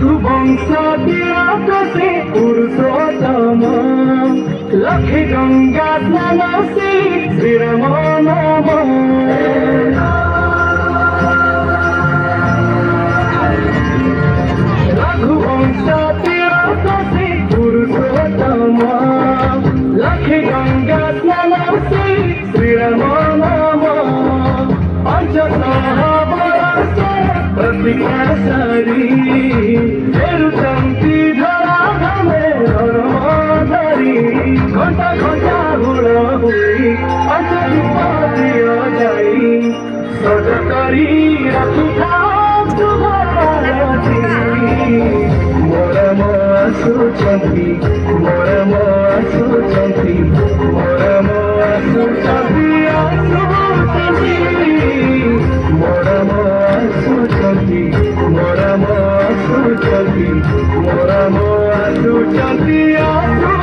रघुवंश तिलकसे पुरुषोत्तम लक्ष्मी गंगा स्नानसे श्रीराम नाम रघुवंश तिलकसे पुरुषोत्तम लक्ष्मी गंगा स्नानसे श्रीराम नाम प्रतिज्ञा सारी फेरुचंती धरा धमे धरी घंटा घंटा हुड़ हुई अंचल जाई सज करी रखिथा मोर आसुचंती मोर आसुचंती मोर आसुचंती आसुचंती मोर आसुचंती मोर आसुचंती मोर आसुचंती आसु